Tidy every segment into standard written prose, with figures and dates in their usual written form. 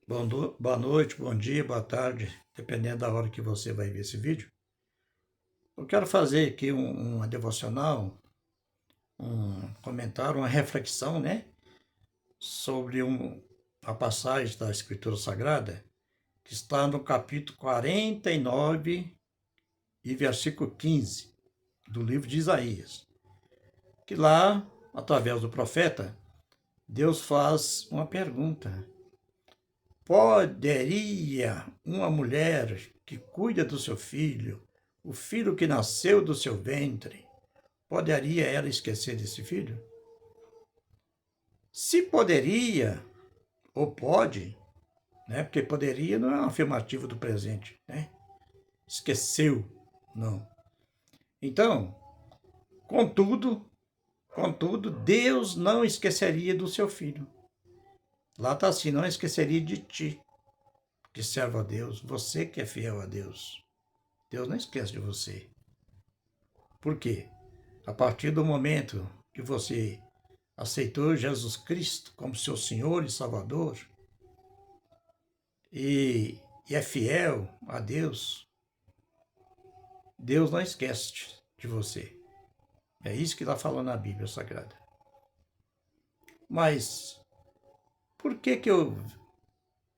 Boa noite, bom dia, boa tarde, dependendo da hora que você vai ver esse vídeo. Eu quero fazer aqui uma devocional, um comentário, uma reflexão, né, sobre a passagem da Escritura Sagrada que está no capítulo 49 e versículo 15 do livro de Isaías. Que lá, através do profeta, Deus faz uma pergunta. Poderia uma mulher que cuida do seu filho, o filho que nasceu do seu ventre, poderia ela esquecer desse filho? Se poderia, ou pode, né? Porque poderia não é um afirmativo do presente, né? Esqueceu, não. Então, contudo, Deus não esqueceria do seu filho. Lá está assim, não esqueceria de ti, que serve a Deus, você que é fiel a Deus. Deus não esquece de você. Por quê? A partir do momento que você aceitou Jesus Cristo como seu Senhor e Salvador e é fiel a Deus, Deus não esquece de você. É isso que está falando a Bíblia Sagrada. Mas por que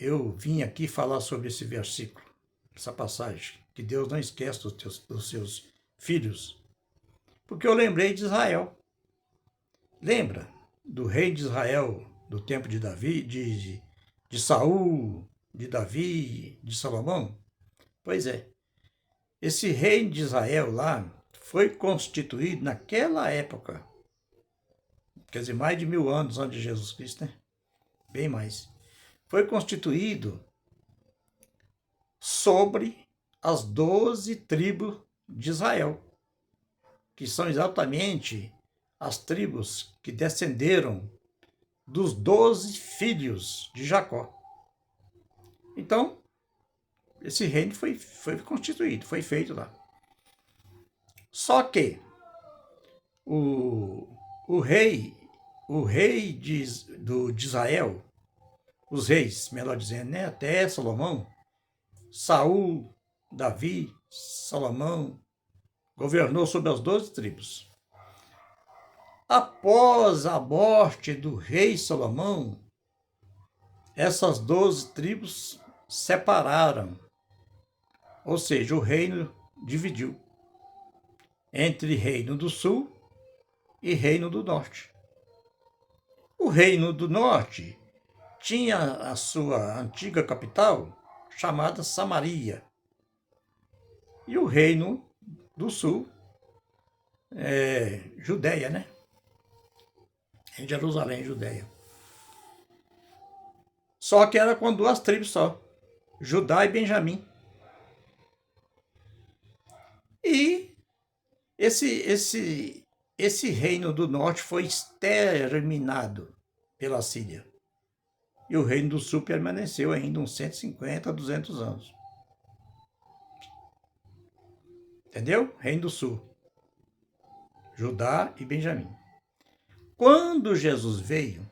eu vim aqui falar sobre esse versículo, essa passagem, que Deus não esquece dos seus filhos? Porque eu lembrei de Israel. Lembra do rei de Israel do tempo de Davi, de Saul, de Davi, de Salomão? Pois é, esse reino de Israel lá foi constituído naquela época, quer dizer, mais de 1000 anos antes de Jesus Cristo, né? Bem mais. Foi constituído sobre as 12 tribos de Israel, que são exatamente as tribos que descenderam dos 12 filhos de Jacó. Então, esse reino foi constituído, foi feito lá. Só que o, o rei, de Israel, os reis, melhor dizendo, né, até Salomão, Saul, Davi, Salomão, governou sobre as 12 tribos. Após a morte do rei Salomão, essas 12 tribos separaram, ou seja, o reino dividiu entre Reino do Sul e Reino do Norte. O Reino do Norte tinha a sua antiga capital, chamada Samaria, e o Reino do Sul, Judéia, né? Em Jerusalém, Judéia. Só que era com 2 tribos só, Judá e Benjamim. E esse reino do norte foi exterminado pela Síria. E o reino do sul permaneceu ainda uns 150 a 200 anos. Entendeu? Reino do sul. Judá e Benjamim. Quando Jesus veio,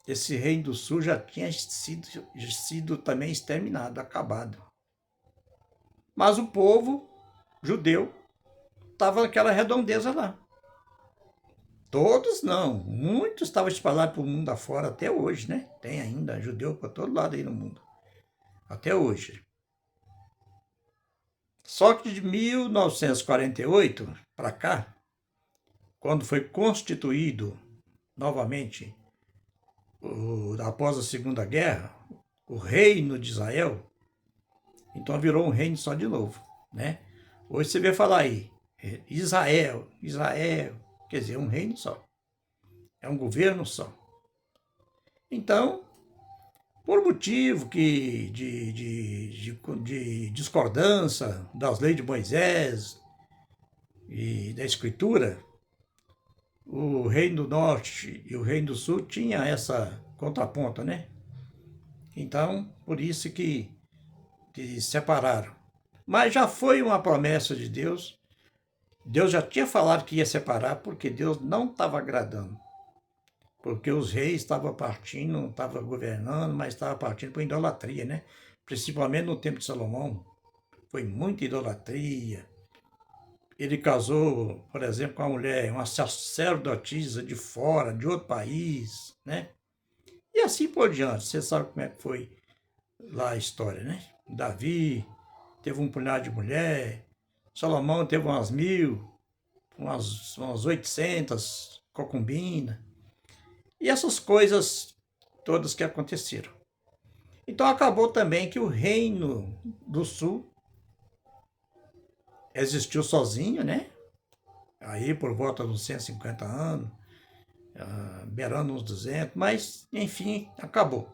esse reino do sul já tinha sido também exterminado, acabado. Mas o povo judeu estava naquela redondeza lá. Todos não, muitos estavam espalhados pelo mundo afora até hoje, né? Tem ainda judeu para todo lado aí no mundo, até hoje. Só que de 1948 para cá, quando foi constituído novamente, após a Segunda Guerra, o reino de Israel, então virou um reino só de novo, né? Hoje você vê falar aí, Israel, quer dizer, um reino só. É um governo só. Então, por motivo de discordância das leis de Moisés e da Escritura, o Reino do Norte e o Reino do Sul tinham essa contraponta, né? Então, por isso que separaram. Mas já foi uma promessa de Deus. Deus já tinha falado que ia separar porque Deus não estava agradando porque os reis estavam partindo, não estavam governando, mas estavam partindo para idolatria, né? Principalmente no tempo de Salomão, foi muita idolatria. Ele casou, por exemplo, com uma mulher, uma sacerdotisa de fora, de outro país, né? E assim por diante. Você sabe como é que foi lá a história, né? Davi teve um punhado de mulher, Salomão teve umas 1000, umas 800 concubinas. E essas coisas todas que aconteceram. Então acabou também que o Reino do Sul existiu sozinho, né? Aí por volta dos 150 anos, beirando uns 200, mas enfim, acabou.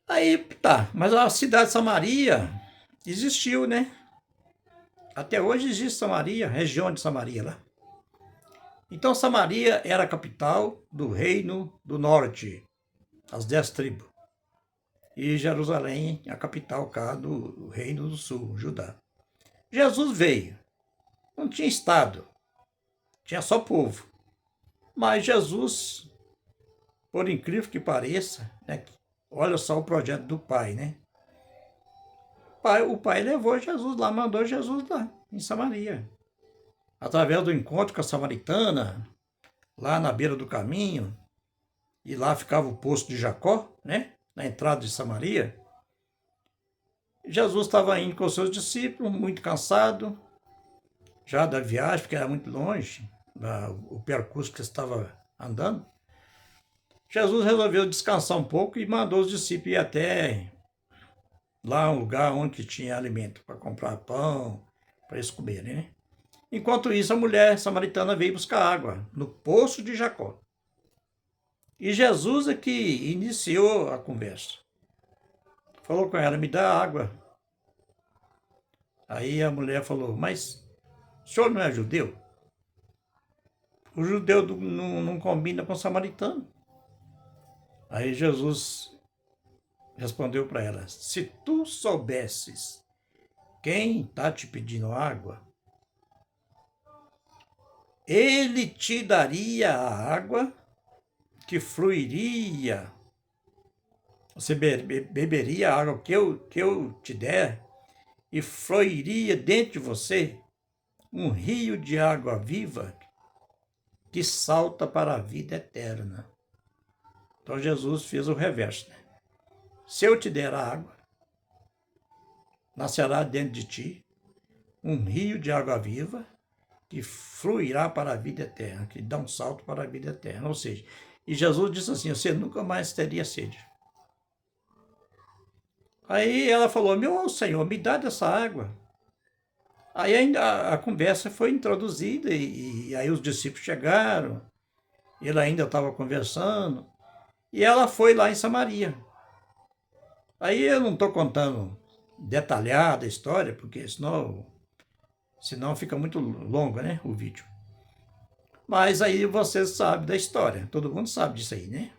Aí tá, mas a cidade de Samaria existiu, né? Até hoje existe Samaria, região de Samaria lá. Então Samaria era a capital do Reino do Norte, as 10 tribos. E Jerusalém, a capital cá do Reino do Sul, Judá. Jesus veio, não tinha estado, tinha só povo. Mas Jesus, por incrível que pareça, né, olha só o projeto do Pai, né? O pai levou Jesus lá, mandou Jesus lá, em Samaria. Através do encontro com a samaritana, lá na beira do caminho, e lá ficava o poço de Jacó, né? Na entrada de Samaria. Jesus estava indo com os seus discípulos, muito cansado, já da viagem, porque era muito longe, o percurso que estava andando. Jesus resolveu descansar um pouco e mandou os discípulos ir até lá um lugar onde tinha alimento para comprar pão, para eles comerem, né? Enquanto isso, a mulher samaritana veio buscar água no poço de Jacó. E Jesus é que iniciou a conversa. Falou com ela, me dá água. Aí a mulher falou, mas o senhor não é judeu? O judeu não combina com o samaritano. Aí Jesus respondeu para ela, se tu soubesses quem está te pedindo água, ele te daria a água que fluiria. Você beberia a água que eu te der e fluiria dentro de você um rio de água viva que salta para a vida eterna. Então Jesus fez o reverso, né? Se eu te der a água, nascerá dentro de ti um rio de água viva que fluirá para a vida eterna, que dá um salto para a vida eterna. Ou seja, e Jesus disse assim, você nunca mais teria sede. Aí ela falou, meu Senhor, me dá dessa água. Aí ainda a conversa foi introduzida e aí os discípulos chegaram, ele ainda estava conversando, e ela foi lá em Samaria. Aí eu não estou contando detalhada a história, porque senão fica muito longo, né, o vídeo. Mas aí você sabe da história, todo mundo sabe disso aí, né?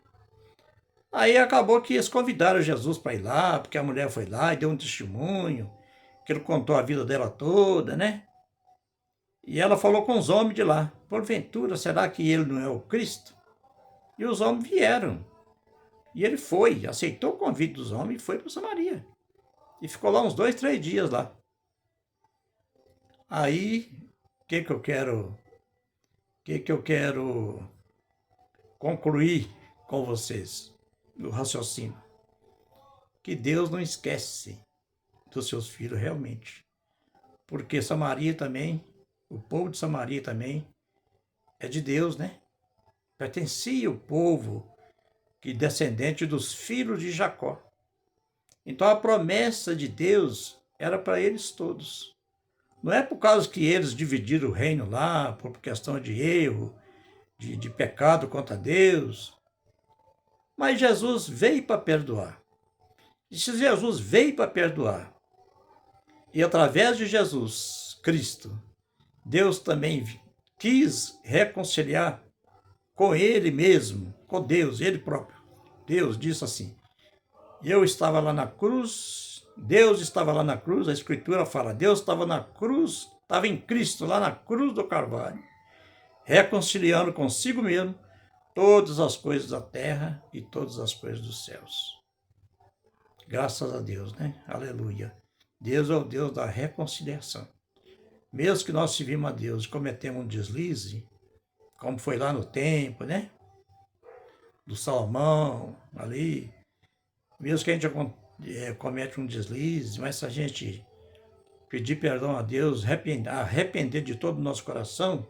Aí acabou que eles convidaram Jesus para ir lá, porque a mulher foi lá e deu um testemunho, que ele contou a vida dela toda, né? E ela falou com os homens de lá, porventura, será que ele não é o Cristo? E os homens vieram. E ele foi, aceitou o convite dos homens e foi para Samaria. E ficou lá uns 2, 3 dias lá. Aí, o que eu quero concluir com vocês, do raciocínio? Que Deus não esquece dos seus filhos realmente. Porque Samaria também, o povo de Samaria também, é de Deus, né? Pertencia o povo que descendente dos filhos de Jacó. Então a promessa de Deus era para eles todos. Não é por causa que eles dividiram o reino lá, por questão de erro, de pecado contra Deus. Mas Jesus veio para perdoar. E se Jesus veio para perdoar, e através de Jesus Cristo, Deus também quis reconciliar com Ele mesmo, com Deus, Ele próprio. Deus disse assim, eu estava lá na cruz, Deus estava lá na cruz, a Escritura fala, Deus estava na cruz, estava em Cristo, lá na cruz do Calvário. reconciliando consigo mesmo todas as coisas da terra e todas as coisas dos céus. Graças a Deus, né? Aleluia. Deus é o Deus da reconciliação. Mesmo que nós servimos a Deus e cometemos um deslize, como foi lá no tempo, né? Do Salomão, ali. Mesmo que a gente comete um deslize, mas se a gente pedir perdão a Deus, arrepender de todo o nosso coração,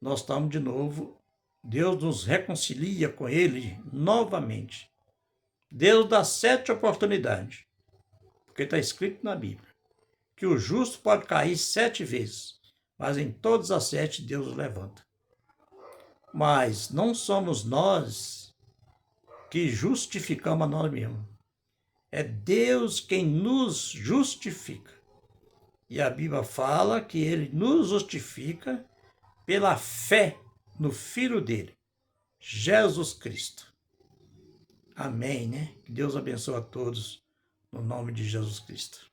nós estamos de novo, Deus nos reconcilia com Ele novamente. Deus dá 7 oportunidades, porque está escrito na Bíblia, que o justo pode cair 7 vezes, mas em todas as 7 Deus o levanta. Mas não somos nós que justificamos a nós mesmos. É Deus quem nos justifica. E a Bíblia fala que Ele nos justifica pela fé no Filho dele, Jesus Cristo. Amém, né? Que Deus abençoe a todos, no nome de Jesus Cristo.